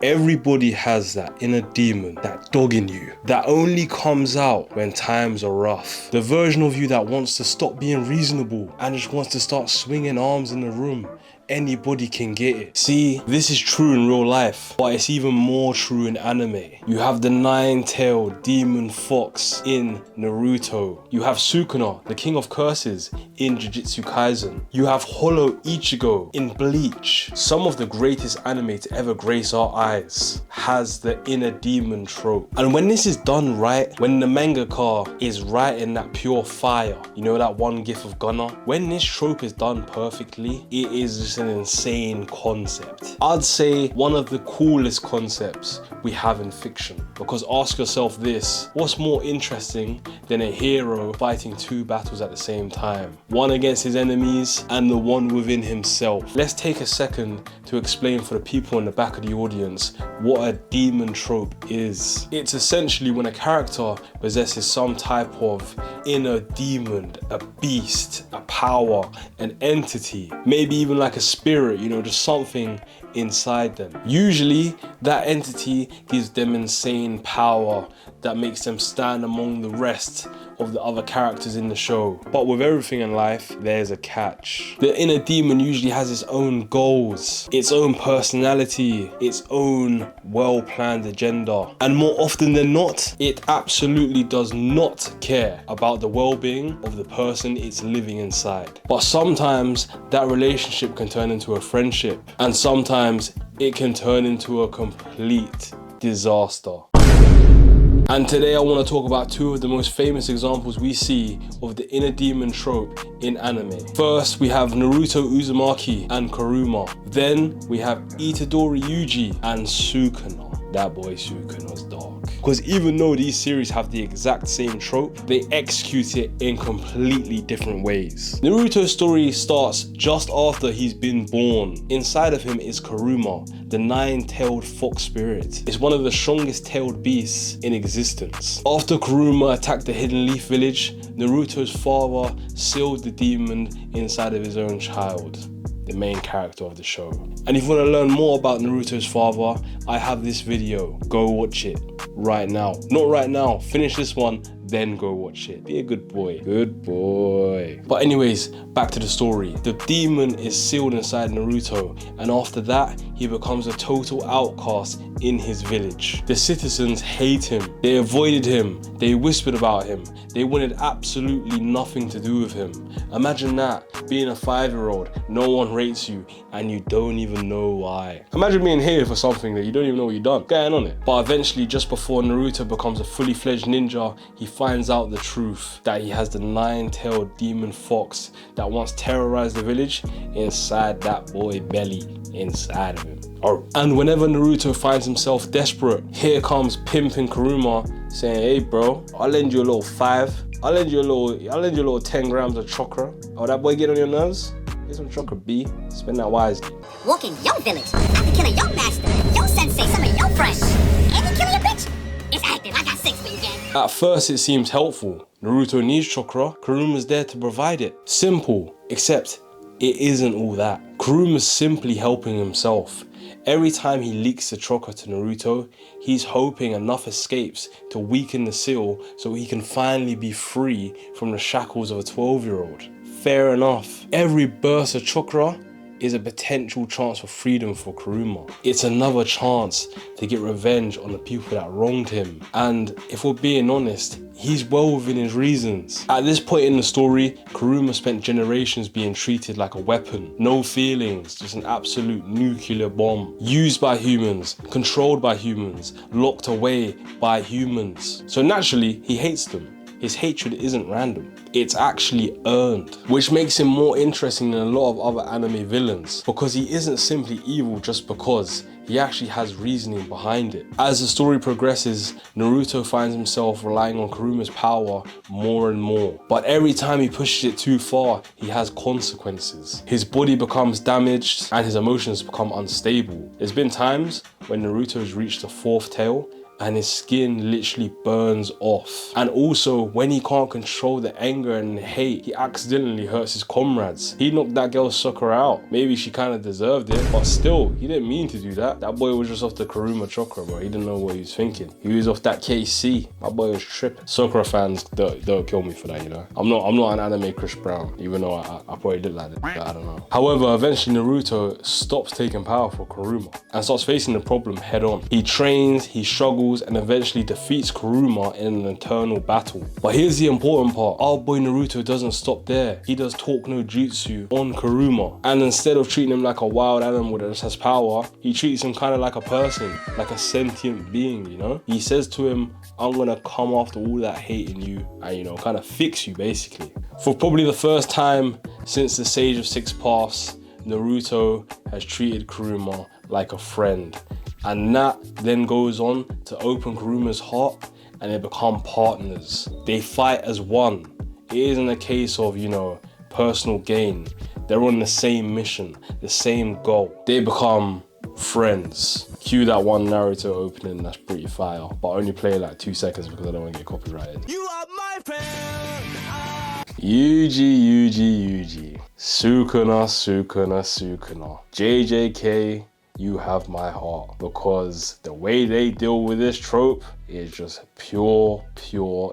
Everybody has that inner demon, that dog in you, that only comes out when times are rough. The version of you that wants to stop being reasonable and just wants to start swinging arms in the room. Anybody can get it. See, this is true in real life, but it's even more true in anime. You have the nine-tailed demon fox in Naruto. You have Sukuna, the king of curses, in Jujutsu Kaisen. You have Hollow Ichigo in Bleach. Some of the greatest anime to ever grace our eyes has the inner demon trope. And when this is done right, when the mangaka is writing that pure fire, you know that one gif of Gunner? When this trope is done perfectly, it is just an insane concept. I'd say one of the coolest concepts we have in fiction. Because ask yourself this, what's more interesting than a hero fighting two battles at the same time? One against his enemies and the one within himself. Let's take a second to explain for the people in the back of the audience what a demon trope is. It's essentially when a character possesses some type of inner demon, a beast, a power, an entity, maybe even like a spirit, you know, just something inside them. Usually that entity gives them insane power that makes them stand among the rest of the other characters in the show. But with everything in life, there's a catch. The inner demon usually has its own goals, its own personality, its own well-planned agenda. And more often than not, it absolutely does not care about the well-being of the person it's living inside. But sometimes that relationship can turn into a friendship, and sometimes it can turn into a complete disaster. And today I want to talk about two of the most famous examples we see of the inner demon trope in anime. First, we have Naruto Uzumaki and Kurama. Then we have Itadori Yuji and Sukuna. That boy Sukuna's dark. Because even though these series have the exact same trope, they execute it in completely different ways. Naruto's story starts just after he's been born. Inside of him is Kurama, the nine-tailed fox spirit. It's one of the strongest tailed beasts in existence. After Kurama attacked the Hidden Leaf village, Naruto's father sealed the demon inside of his own child, the main character of the show. And if you want to learn more about Naruto's father, I have this video. Go watch it right now. Not right now, finish this one, then go watch it. Be a good boy. Good boy. But anyways, back to the story. The demon is sealed inside Naruto, and after that, he becomes a total outcast in his village. The citizens hate him. They avoided him. They whispered about him. They wanted absolutely nothing to do with him. Imagine that, being a 5-year-old, no one rates you, and you don't even know why. Imagine being hated for something that you don't even know what you've done. Getting on it. But eventually, just before Naruto becomes a fully fledged ninja, he finds out the truth that he has the nine-tailed demon fox that once terrorized the village inside that boy belly, inside of him. And whenever Naruto finds himself desperate, here comes pimping Kurama saying, hey bro, I'll lend you a little 5. I'll lend you a little 10 grams of chakra. Oh, that boy get on your nerves? Get some chakra, B. Spend that wisely. Walk in your village after killing your master, your sensei, some of your friends. And you kill your bitch? It's active. I got 6 for you, gang. At first it seems helpful. Naruto needs chakra, Kurama's there to provide it. Simple, except it isn't all that. Kurama's simply helping himself. Every time he leaks the chakra to Naruto, he's hoping enough escapes to weaken the seal so he can finally be free from the shackles of a 12-year-old. Fair enough. Every burst of chakra is a potential chance for freedom for Kurama. It's another chance to get revenge on the people that wronged him. And if we're being honest, he's well within his reasons. At this point in the story, Kurama spent generations being treated like a weapon. No feelings, just an absolute nuclear bomb. Used by humans, controlled by humans, locked away by humans. So naturally, he hates them. His hatred isn't random, it's actually earned, which makes him more interesting than a lot of other anime villains, because he isn't simply evil just because, he actually has reasoning behind it. As the story progresses, Naruto finds himself relying on Kurama's power more and more, but every time he pushes it too far, he has consequences. His body becomes damaged and his emotions become unstable. There's been times when Naruto's reached the 4th tail and his skin literally burns off. And also, when he can't control the anger and hate, he accidentally hurts his comrades. He knocked that girl's Sakura out. Maybe she kind of deserved it, but still, he didn't mean to do that. That boy was just off the Kurama chakra, bro. He didn't know what he was thinking. He was off that KC. My boy was tripping. Sakura fans, don't kill me for that, you know. I'm not an anime Chris Brown, even though I probably did like it. I don't know. However, eventually Naruto stops taking power for Kurama and starts facing the problem head on. He trains, he struggles, and eventually defeats Kurama in an eternal battle. But here's the important part. Our boy Naruto doesn't stop there. He does talk no jutsu on Kurama. And instead of treating him like a wild animal that just has power, he treats him kind of like a person, like a sentient being, you know? He says to him, I'm gonna come after all that hate in you and, you know, kind of fix you basically. For probably the first time since the Sage of Six Paths, Naruto has treated Kurama like a friend. And that then goes on to open Kurama's heart and they become partners. They fight as one. It isn't a case of, you know, personal gain. They're on the same mission, the same goal. They become friends. Cue that one Naruto opening, that's pretty fire. But only play like 2 seconds because I don't want to get copyrighted. You are my friend. Yuji. Sukuna. JJK, you have my heart. Because the way they deal with this trope is just pure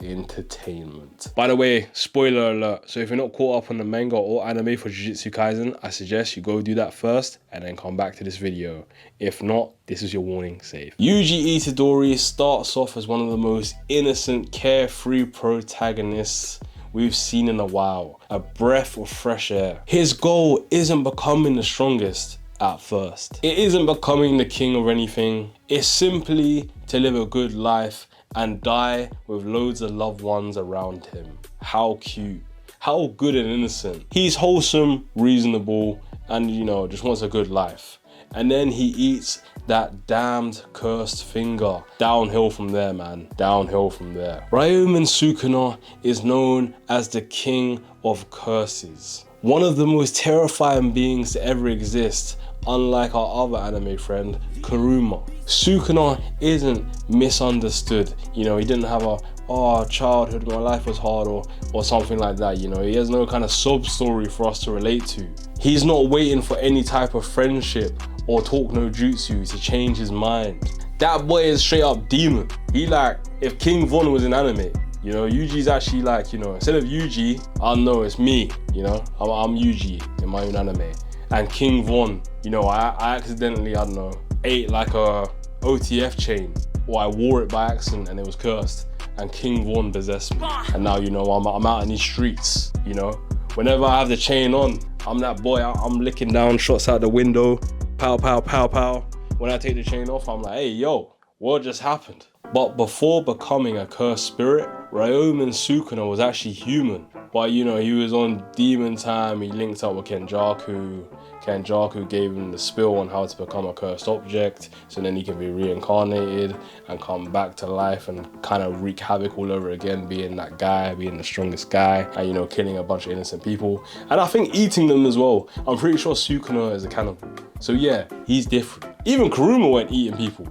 entertainment. By the way, spoiler alert. So if you're not caught up on the manga or anime for Jujutsu Kaisen, I suggest you go do that first and then come back to this video. If not, this is your warning, save. Yuji Itadori starts off as one of the most innocent, carefree protagonists we've seen in a while. A breath of fresh air. His goal isn't becoming the strongest at first. It isn't becoming the king of anything. It's simply to live a good life and die with loads of loved ones around him. How cute. How good and innocent. He's wholesome, reasonable, and, you know, just wants a good life. And then he eats that damned cursed finger. Downhill from there, man. Downhill from there. Naruto and Sukuna is known as the king of curses. One of the most terrifying beings to ever exist, unlike our other anime friend, Kurama. Sukuna isn't misunderstood. You know, he didn't have a, oh, childhood, my life was hard, or something like that, you know. He has no kind of sub story for us to relate to. He's not waiting for any type of friendship or talk no jutsu to change his mind. That boy is straight up demon. He like, if King Von was in anime, you know, Yuji's actually like, you know, instead of Yuji, I know it's me, you know, I'm Yuji in my own anime. And King Von, you know, I accidentally, I don't know, ate like a OTF chain, or I wore it by accident and it was cursed, and King Von possessed me. And now, you know, I'm out in these streets, you know. Whenever I have the chain on, I'm that boy, I'm licking down shots out the window, pow, pow, pow, pow. When I take the chain off, I'm like, hey, yo, what just happened? But before becoming a cursed spirit, Naruto and Sukuna was actually human. But, you know, he was on demon time, he linked up with Kenjaku. Kenjaku gave him the spill on how to become a cursed object, so then he can be reincarnated and come back to life and kind of wreak havoc all over again, being that guy, being the strongest guy, and, you know, killing a bunch of innocent people. And I think eating them as well. I'm pretty sure Sukuna is a cannibal. So yeah, he's different. Even Kurama went eating people.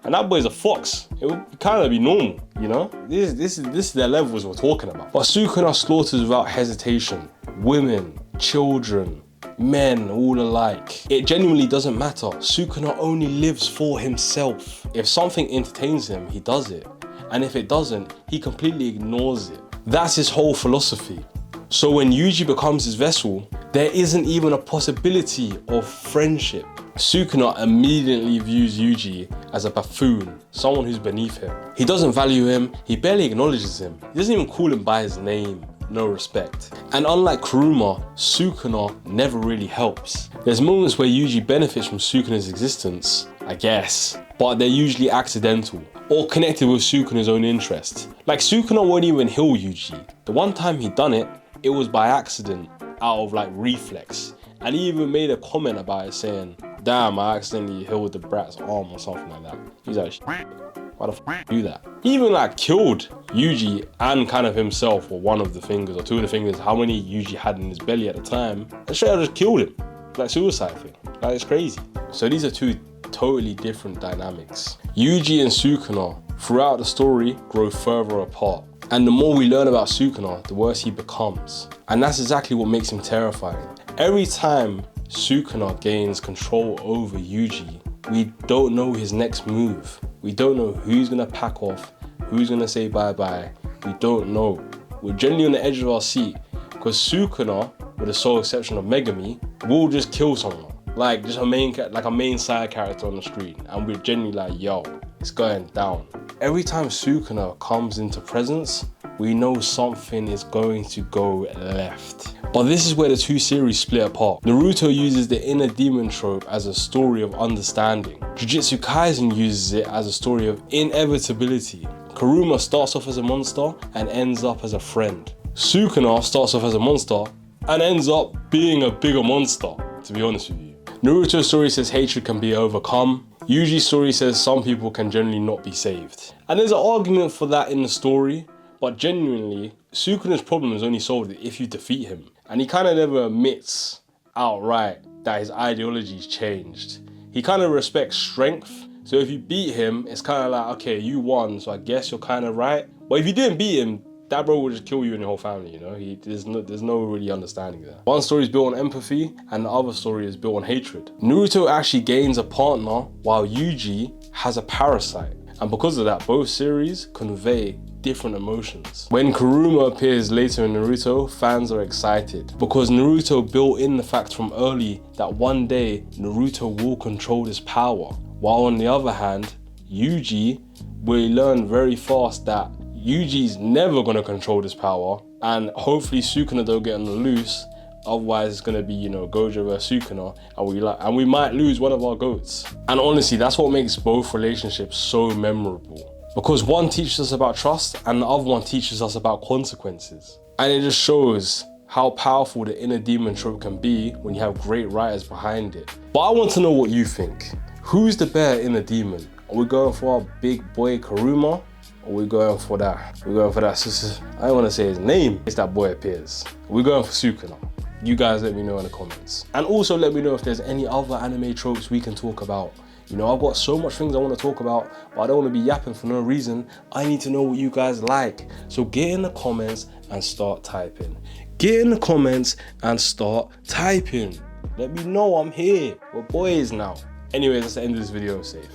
And that boy's a fox. It would kind of be normal, you know? This is the levels we're talking about. But Sukuna slaughters without hesitation. Women, children, men, all alike. It genuinely doesn't matter. Sukuna only lives for himself. If something entertains him, he does it. And if it doesn't, he completely ignores it. That's his whole philosophy. So when Yuji becomes his vessel, there isn't even a possibility of friendship. Sukuna immediately views Yuji as a buffoon, someone who's beneath him. He doesn't value him, he barely acknowledges him. He doesn't even call him by his name, no respect. And unlike Kurama, Sukuna never really helps. There's moments where Yuji benefits from Sukuna's existence, I guess, but they're usually accidental or connected with Sukuna's own interests. Like Sukuna won't even heal Yuji. The one time he done it, it was by accident, out of like reflex. And he even made a comment about it saying, damn, I accidentally healed the brat's arm or something like that. He's like, why the f do that? He even like killed Yuji and kind of himself, or one of the fingers or two of the fingers, how many Yuji had in his belly at the time, and straight up just killed him. Like suicide thing. Like it's crazy. So these are two totally different dynamics. Yuji and Sukuna throughout the story grow further apart. And the more we learn about Sukuna, the worse he becomes. And that's exactly what makes him terrifying. Every time Sukuna gains control over Yuji, we don't know his next move. We don't know who's gonna pack off, who's gonna say bye-bye. We don't know. We're generally on the edge of our seat because Sukuna, with the sole exception of Megami, will just kill someone. Like just a main side character on the screen. And we're generally like, yo, it's going down. Every time Sukuna comes into presence, we know something is going to go left. But this is where the two series split apart. Naruto uses the inner demon trope as a story of understanding. Jujutsu Kaisen uses it as a story of inevitability. Kurama starts off as a monster and ends up as a friend. Sukuna starts off as a monster and ends up being a bigger monster, to be honest with you. Naruto's story says hatred can be overcome. Yuji's story says some people can generally not be saved. And there's an argument for that in the story, but genuinely, Sukuna's problem is only solved if you defeat him. And he kind of never admits outright that his ideology's changed. He kind of respects strength. So if you beat him, it's kind of like, okay, you won, so I guess you're kind of right. But if you didn't beat him, that bro will just kill you and your whole family, you know? There's no really understanding there. One story is built on empathy, and the other story is built on hatred. Naruto actually gains a partner, while Yuji has a parasite. And because of that, both series convey different emotions. When Kurama appears later in Naruto, fans are excited because Naruto built in the fact from early that one day Naruto will control his power. While on the other hand, Yuji will learn very fast that Yuji's never gonna control this power, and hopefully Sukuna don't get on the loose. Otherwise, it's gonna be, you know, Gojo versus Sukuna, and we might lose one of our goats. And honestly, that's what makes both relationships so memorable. Because one teaches us about trust, and the other one teaches us about consequences. And it just shows how powerful the inner demon trope can be when you have great writers behind it. But I want to know what you think. Who's the better inner demon? Are we going for our big boy Kurama? Or we going for that? We're going for that. I don't want to say his name. It's that boy appears. We're going for Sukuna. You guys let me know in the comments. And also let me know if there's any other anime tropes we can talk about. You know, I've got so much things I want to talk about, but I don't want to be yapping for no reason. I need to know what you guys like. So get in the comments and start typing. Get in the comments and start typing. Let me know I'm here. We're boys now. Anyways, that's the end of this video. Safe.